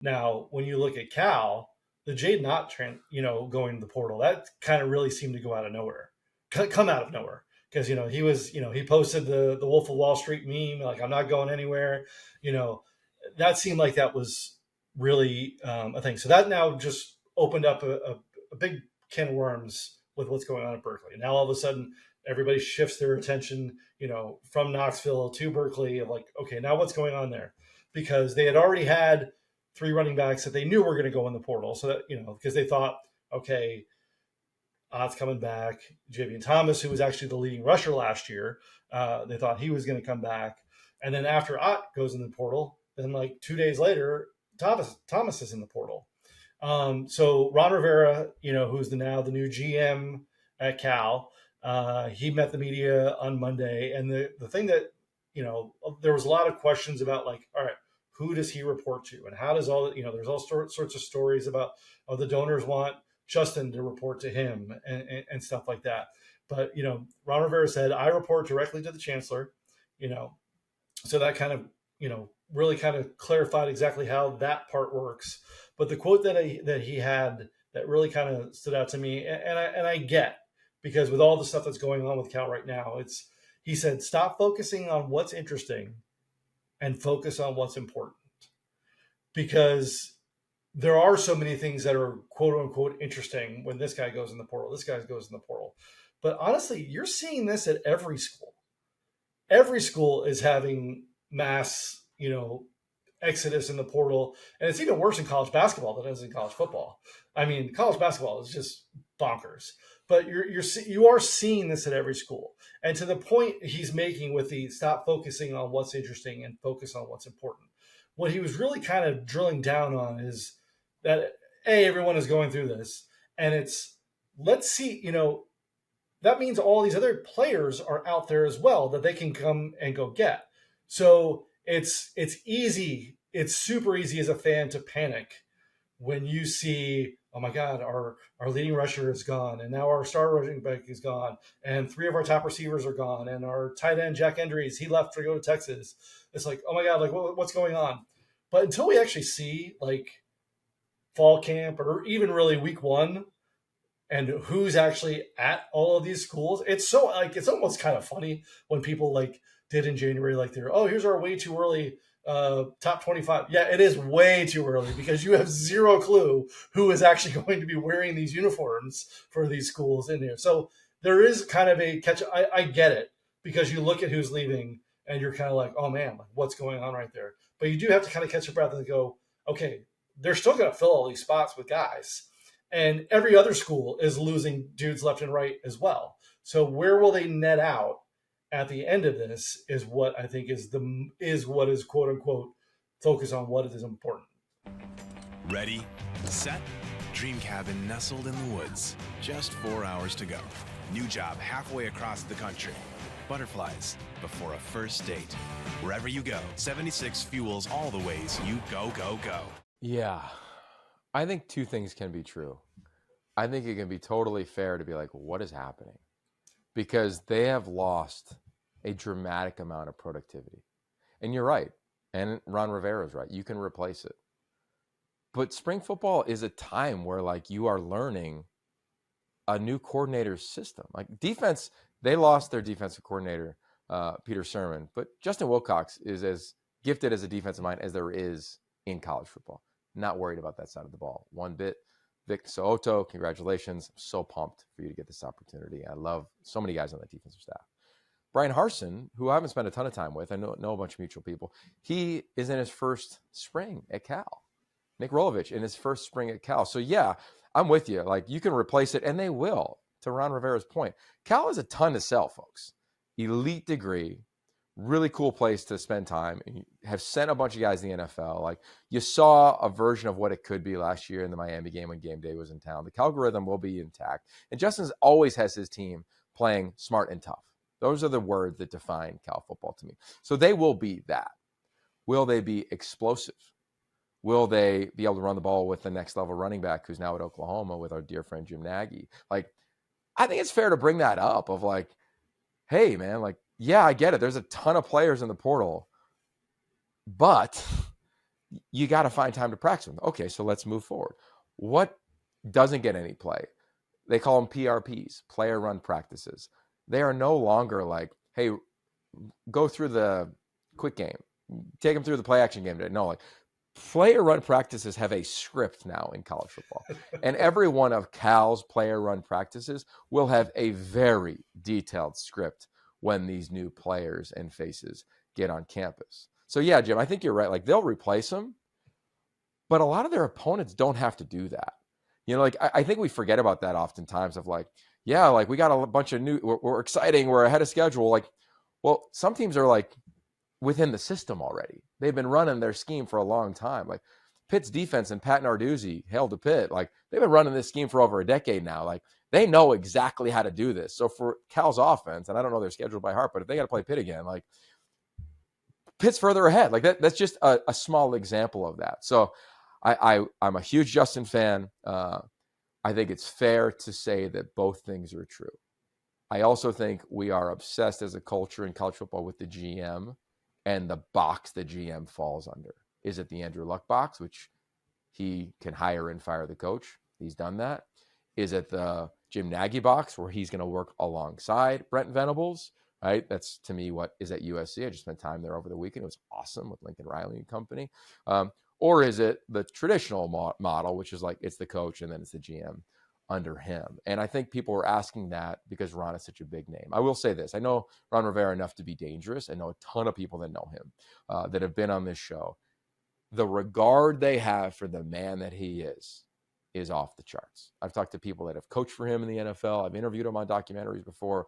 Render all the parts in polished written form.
Now, when you look at Cal, the Jaydn Ott, going to the portal, that kind of really seemed to go out of nowhere, come out of nowhere. Because he was, he posted the Wolf of Wall Street meme, like I'm not going anywhere. You know, that seemed like that was really a thing. So that now just opened up a big can of worms with what's going on at Berkeley. Now all of a sudden, everybody shifts their attention, from Knoxville to Berkeley. Of like, okay, now what's going on there? Because they had already had three running backs that they knew were going to go in the portal. So that, because they thought, okay, Ott's coming back. Javian Thomas, who was actually the leading rusher last year, they thought he was going to come back. And then after Ott goes in the portal, then like 2 days later, Thomas is in the portal. So Ron Rivera, who's now the new GM at Cal, he met the media on Monday. And the thing that, there was a lot of questions about like, all right, who does he report to? And how does there's all sorts of stories about, the donors want Justin to report to him and stuff like that. But, Ron Rivera said, I report directly to the chancellor, so that kind of, really kind of clarified exactly how that part works. But the quote that he had that really kind of stood out to me, and I get, because with all the stuff that's going on with Cal right now, he said, stop focusing on what's interesting and focus on what's important. Because there are so many things that are quote unquote interesting when this guy goes in the portal, this guy goes in the portal. But honestly, you're seeing this at every school. Every school is having mass, exodus in the portal. And it's even worse in college basketball than it is in college football. I mean, college basketball is just bonkers. But you are seeing this at every school. And to the point he's making with the stop focusing on what's interesting and focus on what's important. What he was really kind of drilling down on is that, everyone is going through this. And it's, let's see, that means all these other players are out there as well that they can come and go get. So it's easy. It's super easy as a fan to panic when you see, oh my God, our leading rusher is gone, and now our star running back is gone, and three of our top receivers are gone, and our tight end Jack Endries, he left to go to Texas. It's like, oh my God, like what's going on? But until we actually see like fall camp or even really week one, and who's actually at all of these schools, it's almost kind of funny when people like did in January, like here's our way too early top 25. Yeah, it is way too early because you have zero clue who is actually going to be wearing these uniforms for these schools in here. So there is kind of a catch. I get it, because you look at who's leaving and you're kind of like, oh man, like, what's going on right there? But you do have to kind of catch your breath and go, okay, they're still going to fill all these spots with guys. And every other school is losing dudes left and right as well. So where will they net out at the end of this is what I think is what is quote unquote focus on what is important. Ready, set, dream cabin nestled in the woods. Just 4 hours to go. New job halfway across the country. Butterflies before a first date. Wherever you go, 76 fuels all the ways you go, go, go. Yeah. I think two things can be true. I think it can be totally fair to be like, what is happening? Because they have lost a dramatic amount of productivity. And you're right. And Ron Rivera is right. You can replace it. But spring football is a time where like you are learning a new coordinator's system. Like defense, they lost their defensive coordinator, Peter Sermon. But Justin Wilcox is as gifted as a defensive mind as there is in college football. Not worried about that side of the ball one bit. Vic So'oto, congratulations. I'm so pumped for you to get this opportunity. I love so many guys on that defensive staff. Brian Harsin, who I haven't spent a ton of time with, I know a bunch of mutual people, he is in his first spring at Cal. Nick Rolovich in his first spring at Cal. So yeah, I'm with you. Like you can replace it, and they will, to Ron Rivera's point. Cal has a ton to sell, folks. Elite degree, really cool place to spend time, and you have sent a bunch of guys in the NFL. Like you saw a version of what it could be last year in the Miami game when game day was in town. The algorithm will be intact. And Justin always has his team playing smart and tough. Those are the words that define Cal football to me. So they will be that. Will they be explosive? Will they be able to run the ball with the next level running back who's now at Oklahoma with our dear friend Jim Nagy? Like, I think it's fair to bring that up of like, hey, man, like, yeah, I get it. There's a ton of players in the portal, but you got to find time to practice with them. Okay, so let's move forward. What doesn't get any play? They call them PRPs, player run practices. They are no longer like, hey, go through the quick game, take them through the play action game today. No, like player run practices have a script now in college football. And every one of Cal's player run practices will have a very detailed script when these new players and faces get on campus. So yeah, Jim, I think you're right. Like they'll replace them, but a lot of their opponents don't have to do that. You know, like I think we forget about that oftentimes of like, yeah, like we got a bunch of new, we're exciting, we're ahead of schedule. Like, well, some teams are like within the system already. They've been running their scheme for a long time. Like Pitt's defense and Pat Narduzzi, hail to Pitt, like they've been running this scheme for over a decade now. Like they know exactly how to do this. So for Cal's offense, and I don't know their schedule by heart, but if they got to play Pitt again, like Pitt's further ahead. Like that's just a small example of that. So I'm a huge Justin fan. I think it's fair to say that both things are true. I also think we are obsessed as a culture in college football with the GM and the box the GM falls under. Is it the Andrew Luck box, which he can hire and fire the coach? He's done that. Is it the Jim Nagy box where he's going to work alongside Brent Venables? Right? That's to me what is at USC. I just spent time there over the weekend. It was awesome with Lincoln Riley and company. Or is it the traditional model, which is like it's the coach and then it's the GM under him? And I think people are asking that because Ron is such a big name. I will say this. I know Ron Rivera enough to be dangerous. I know a ton of people that know him that have been on this show. The regard they have for the man that he is off the charts. I've talked to people that have coached for him in the NFL. I've interviewed him on documentaries before.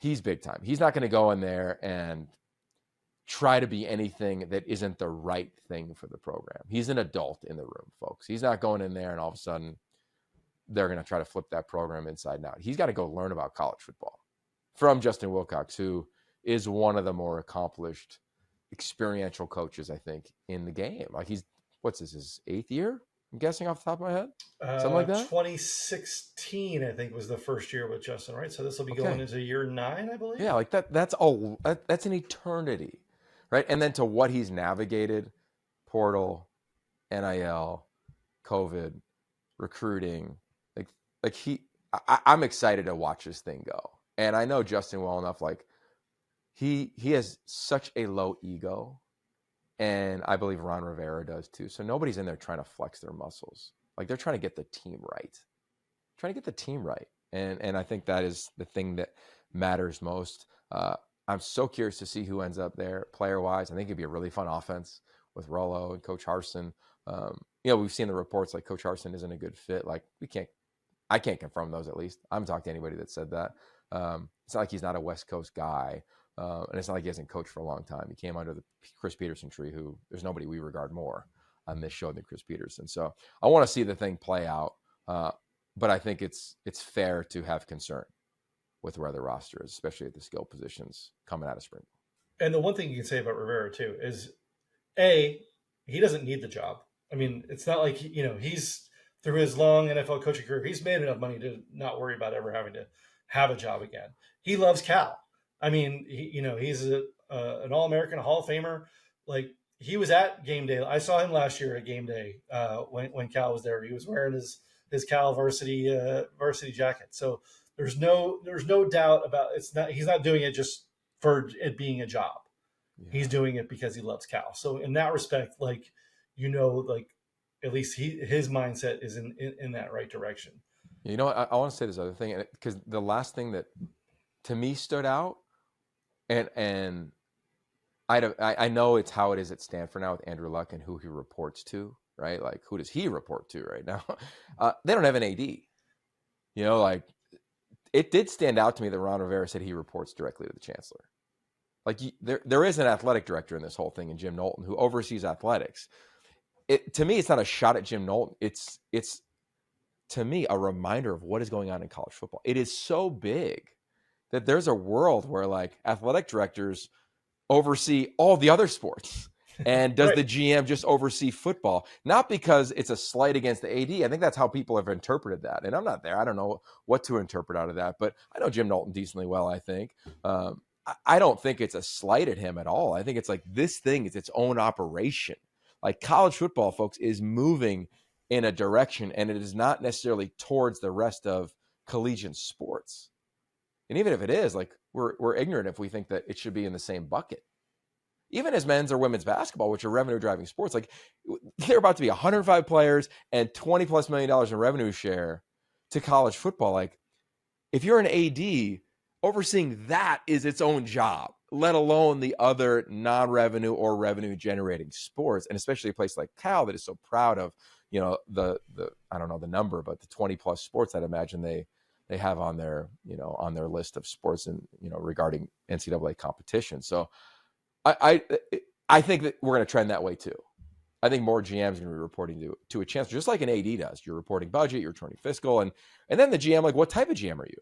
He's big time. He's not going to go in there and try to be anything that isn't the right thing for the program. He's an adult in the room, folks. He's not going in there and all of a sudden they're going to try to flip that program inside and out. He's got to go learn about college football from Justin Wilcox, who is one of the more accomplished experiential coaches, I think, in the game. Like what's this, his 8th year? I'm guessing off the top of my head. Something like that? 2016, I think, was the first year with Justin, right? So this will be going into year 9, I believe. Yeah, like that's an eternity, right? And then to what he's navigated, portal, NIL, COVID, recruiting, I'm excited to watch this thing go. And I know Justin well enough, like he has such a low ego. And I believe Ron Rivera does too. So nobody's in there trying to flex their muscles. Like they're trying to get the team right. And I think that is the thing that matters most. I'm so curious to see who ends up there player-wise. I think it'd be a really fun offense with Rollo and Coach Harsin. We've seen the reports like Coach Harsin isn't a good fit. Like I can't confirm those at least. I haven't talked to anybody that said that. It's not like he's not a West Coast guy. And it's not like he hasn't coached for a long time. He came under the Chris Peterson tree, who there's nobody we regard more on this show than Chris Peterson. So I want to see the thing play out. But I think it's fair to have concern with where the roster is, especially at the skill positions coming out of spring. And the one thing you can say about Rivera too is, he doesn't need the job. I mean, it's not like, he's through his long NFL coaching career, he's made enough money to not worry about ever having to have a job again. He loves Cal. I mean, he's an All-American, a Hall of Famer. Like he was at game day. I saw him last year at game day when Cal was there. He was wearing his Cal varsity jacket. So there's no doubt about he's not doing it just for it being a job. Yeah. He's doing it because he loves Cal. So in that respect, at least his mindset is in that right direction. I want to say this other thing, because the last thing that to me stood out, and I know it's how it is at Stanford now with Andrew Luck and who he reports to, right? Like, who does he report to right now? They don't have an AD. It did stand out to me that Ron Rivera said he reports directly to the chancellor. Like, there is an athletic director in this whole thing, in Jim Knowlton, who oversees athletics. To me, it's not a shot at Jim Knowlton. It's to me a reminder of what is going on in college football. It is so big that there's a world where like athletic directors oversee all the other sports. And does the GM just oversee football? Not because it's a slight against the AD. I think that's how people have interpreted that. And I'm not there. I don't know what to interpret out of that. But I know Jim Knowlton decently well, I think. I don't think it's a slight at him at all. I think it's like this thing is its own operation. Like college football, folks, is moving in a direction, and it is not necessarily towards the rest of collegiate sports. And even if it is, like we're ignorant if we think that it should be in the same bucket. Even as men's or women's basketball, which are revenue driving sports, like they're about to be 105 players and $20+ million in revenue share to college football. Like if you're an AD, overseeing that is its own job, let alone the other non-revenue or revenue generating sports. And especially a place like Cal that is so proud of, the I don't know the number, but the 20+ sports I'd imagine they have on their, on their list of sports and, regarding NCAA competition. So I think that we're going to trend that way too. I think more GMs are going to be reporting to a chancellor, just like an AD does. You're reporting budget, you're reporting fiscal, and then the GM, like, what type of GM are you?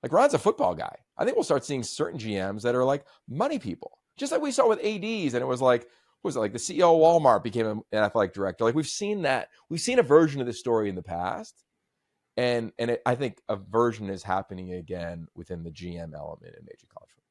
Like, Ron's a football guy. I think we'll start seeing certain GMs that are like money people, just like we saw with ADs. And it was like, what was it, like the CEO of Walmart became an athletic director? Like, we've seen that. We've seen a version of this story in the past. And I think a version is happening again within the GM element in major college football.